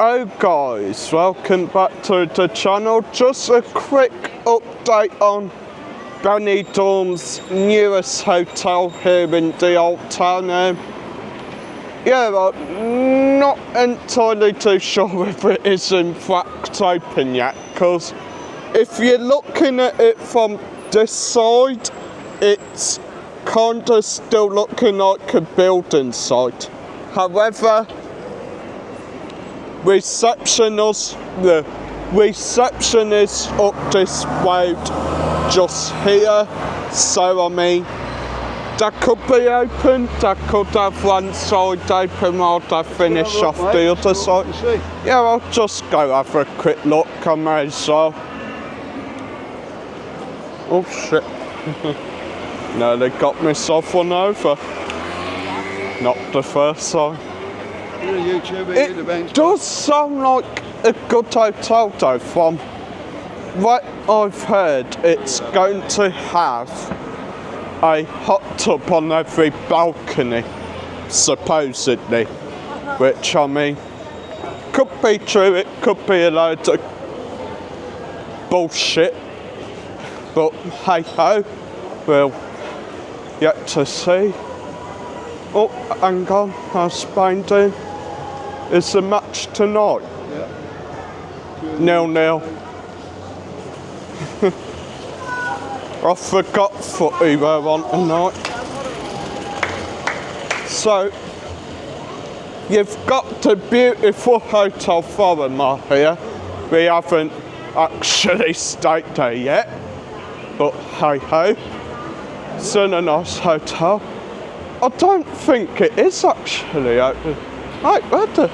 Hello guys, welcome back to the channel. Just a quick update on Benidorm's newest hotel here in the old town. Yeah, I'm not entirely too sure if it is in fact open yet, because if you're looking at it from this side, it's kind of still looking like a building site. However, the receptionist up this road just here, so I mean that could be open, that could have one side open while they finish off the other side. Yeah, I'll just go have a quick look, I may as well. Oh shit. Nearly got myself one over. Not the first time. It does sound like a good hotel though. From what I've heard, it's going to have a hot tub on every balcony, supposedly. Which, I mean, could be true, it could be a load of bullshit. But hey ho, we'll yet to see. Oh, hang on, how's Spain doing? Is the match tonight? Yeah. 0-0. I forgot footy were on tonight. So, you've got the beautiful Hotel Foreigner here. We haven't actually stayed there yet, but hey ho, it's in a nice hotel. I don't think it is actually open. Right, where the...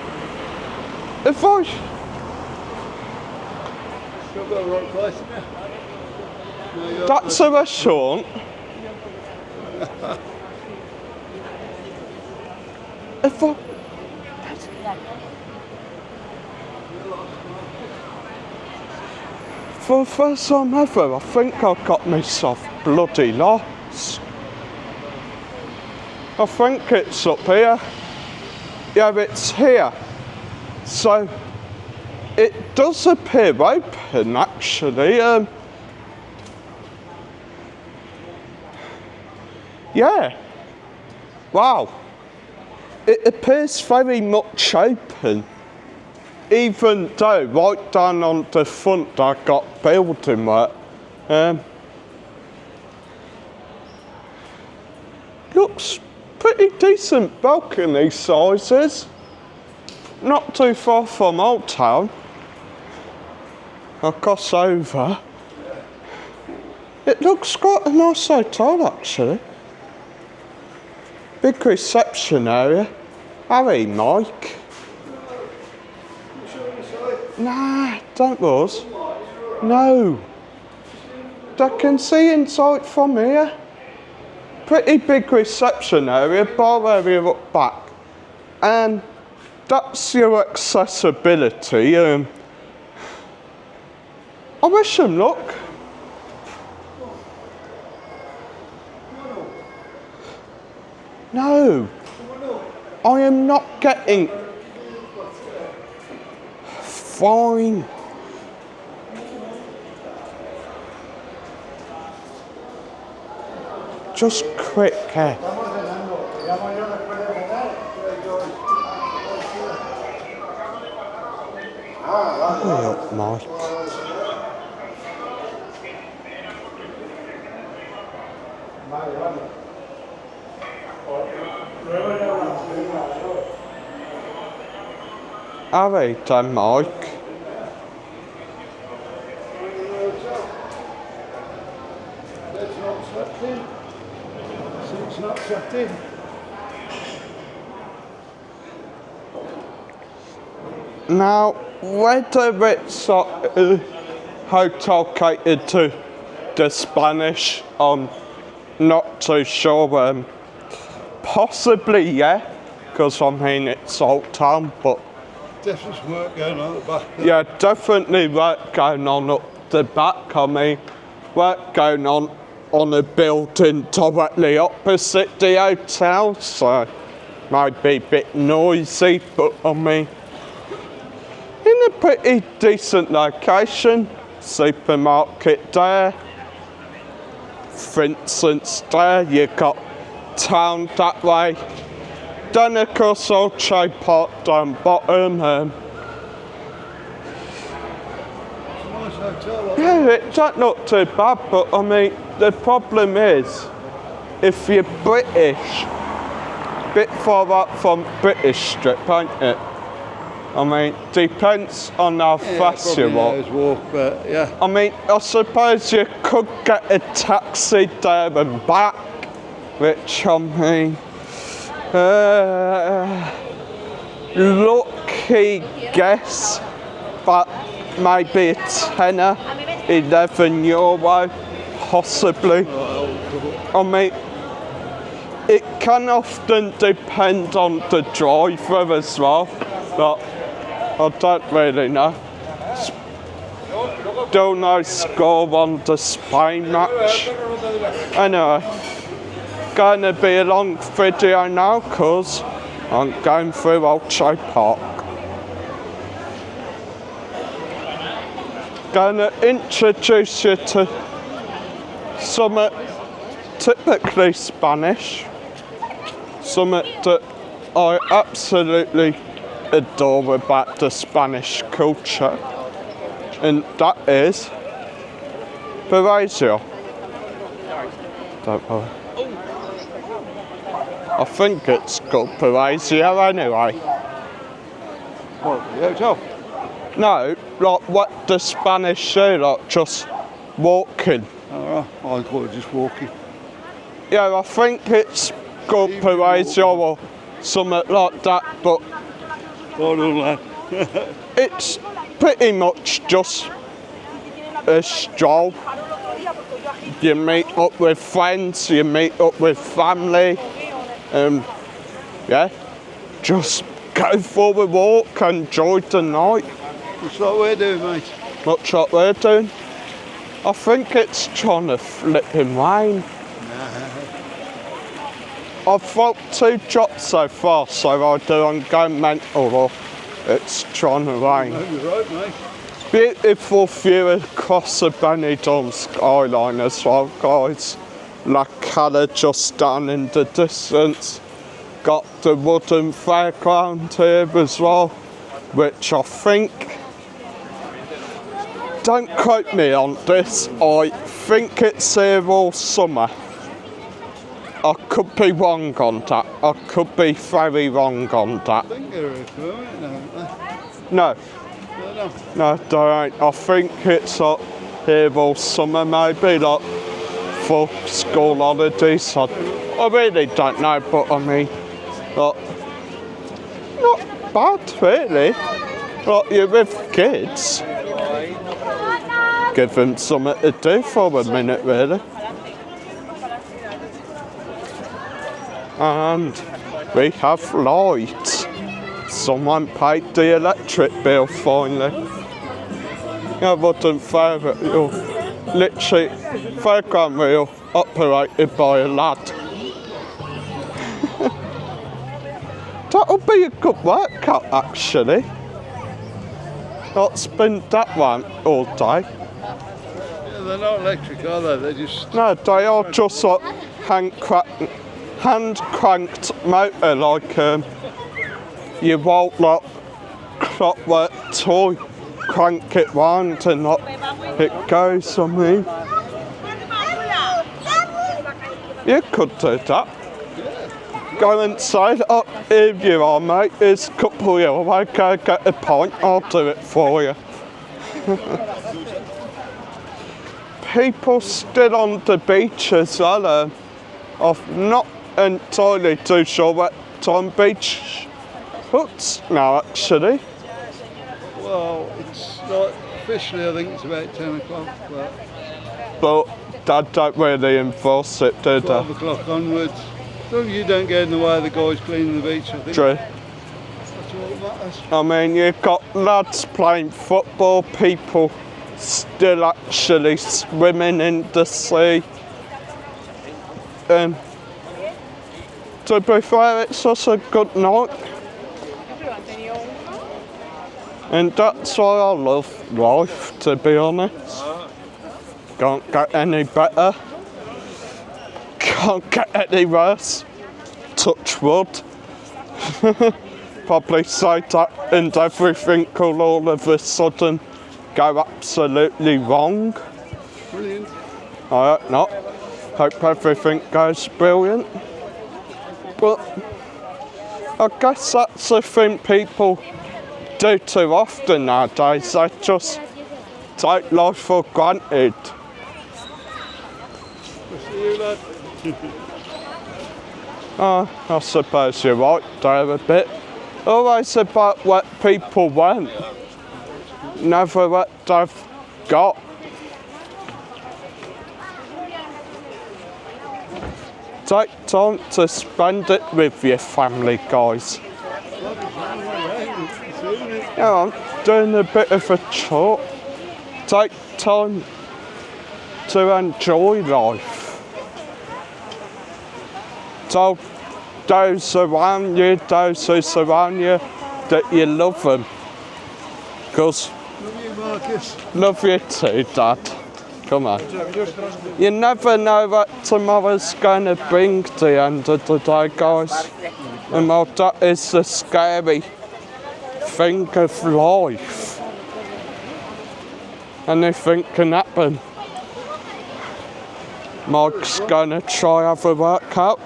If I... Still got the right place, haven't you? No, that's a restaurant. If I... For the first time ever, I think I got myself bloody lost. I think it's up here. Yeah, it's here. So, it does appear open, actually. Yeah. Wow. It appears very much open. Even though, right down on the front, I got building work. Looks pretty decent balcony sizes. Not too far from Old Town. I'll cross over. It looks quite a nice hotel actually. Big reception area. Harry, Mike. Nah, don't was. No. I can see inside from here. Pretty big reception area, bar area up back, and that's your accessibility. I wish them luck. No, I am not getting. Fine. Just quick here. Hurry up, Mike. Hurry then, Mike. Now, whether it's a hotel catered to the Spanish, I'm not too sure. Possibly, yeah, because I mean it's Old Town, but definitely work going on at the back. Yeah, definitely work going on up the back. I mean, work going on a building directly opposite the hotel, so might be a bit noisy, but I mean, pretty decent location. Supermarket there. For instance, there you got town that way. Then of course Elche Park down bottom. Nice hotel. Yeah, it's not too bad, but I mean, the problem is, if you're British, bit far up from British Strip, ain't it? I mean, depends on how fast you walk. Walk, but yeah. I mean, I suppose you could get a taxi there and back, which I mean, lucky guess, but maybe a tenner, 11 euro, possibly. I mean, it can often depend on the driver as well, but I don't really know. Still no score on the Spain match. Anyway, going to be a long video now because I'm going through Elche Park. Going to introduce you to something typically Spanish, something that I absolutely adore about the Spanish culture, and that is Paraiso. Don't worry. I think it's called Paraiso anyway. What, the hotel? No, like what the Spanish say, like just walking. Oh, I thought it was just walking. Yeah, I think it's called Paraiso or something like that, but Well done, lad. it's pretty much just a stroll. You meet up with friends, you meet up with family, yeah, just go for a walk, enjoy the night. What's what we're doing, mate? What's what we're doing? I think it's trying to flipping rain. I've felt 2 drops so far, so either I'm going mental or it's trying to rain. No, you're right, mate. Beautiful view across the Benidorm skyline as well, guys. La Cala just down in the distance. Got the wooden fairground here as well, which I think, don't quote me on this, I think it's here all summer. I could be wrong on that. I could be very wrong on that. I think they're equivalent now, aren't No, they? No. no, there ain't. I think it's here all summer, maybe, like for school holidays. I really don't know, but I mean, like, not bad, really. Like, you're with kids. Give them something to do for a minute, really. And we have lights. Someone paid the electric bill finally. I wouldn't favour it. Literally, fairground wheel operated by a lad. That'll be a good workout, actually. Not spin that one all day. Yeah, they're not electric, are they? They're just... No, they are just like hand-cranked motor, like you won't like clockwork toy, crank it round and like it goes. I mean, you could do that. Go inside. Oh, here you are, mate. Here's a couple of you. I'll go get a pint. I'll do it for you. People still on the beach as well. I'm not entirely too sure what time beach huts now, actually. Well, it's not officially, I think it's about 10 o'clock, But they don't really enforce it, do they? 12 o'clock onwards. As long as you don't get in the way of the guys cleaning the beach, I think. True. That's all that matters. I mean, you've got lads playing football, people still actually swimming in the sea. To be fair, it's just a good night. And that's why I love life, to be honest. Can't get any better. Can't get any worse. Touch wood. Probably say that and everything will all of a sudden go absolutely wrong. Brilliant. I hope not. Hope everything goes brilliant. But I guess that's the thing people do too often nowadays. They just take life for granted. See you, lad. I suppose you're right there a bit. Always about what people want, never what they've got. Take time to spend it with your family, guys. Yeah, I'm doing a bit of a chore. Take time to enjoy life. Tell those around you, those who surround you, that you love them. Because Love you, Marcus. love you too, Dad. Come on. You never know what tomorrow's going to bring to the end of the day, guys. And well, that is the scary thing of life. Anything can happen. Mike's going to try have a workout.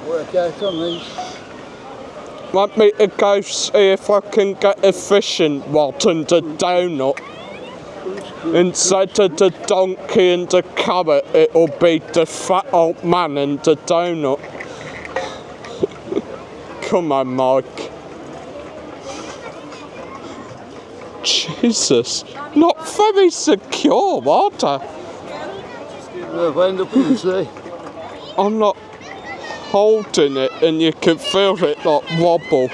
Work out on these. Want me to go see if I can get a fishing rod and a donut? Instead of the donkey and the carrot, it'll be the fat old man and the donut. Come on, Mike. Jesus, not very secure, are they? We'll end up in the sea. I'm not holding it and you can feel it like wobble.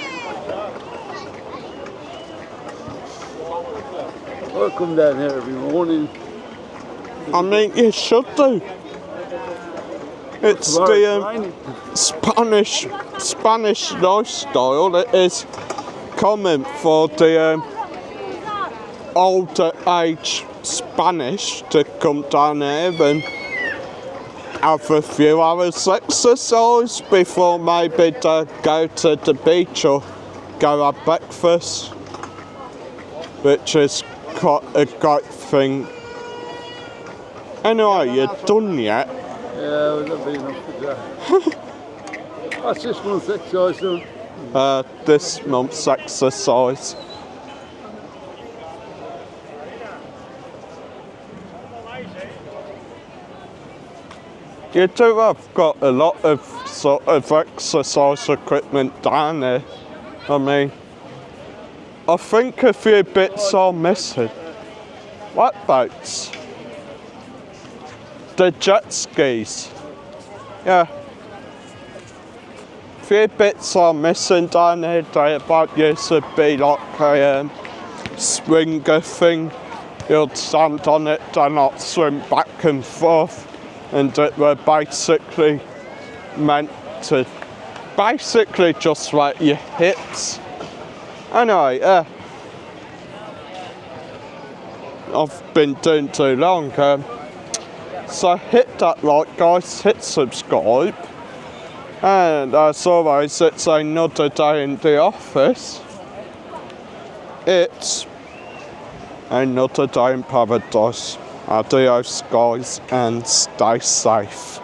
I'll come down here every morning. I mean, you should do. It's the Spanish lifestyle that is common for the older age Spanish to come down here and have a few hours exercise before maybe they go to the beach or go have breakfast, which is quite a great thing. Anyway, you done yet? Yeah, we've not been enough for today. That's this month's exercise done. This month's exercise. You do have got a lot of sort of exercise equipment down there. I mean, I think a few bits are missing. What boats? The jet skis. Yeah. A few bits are missing down there. They about used to be like a swinger thing. You'd stand on it and not swim back and forth. And it were basically meant to basically just like your hips. Anyway, I've been doing too long. So hit that like, guys, hit subscribe. And as always, it's another day in the office. It's another day in paradise. Adios, guys, and stay safe.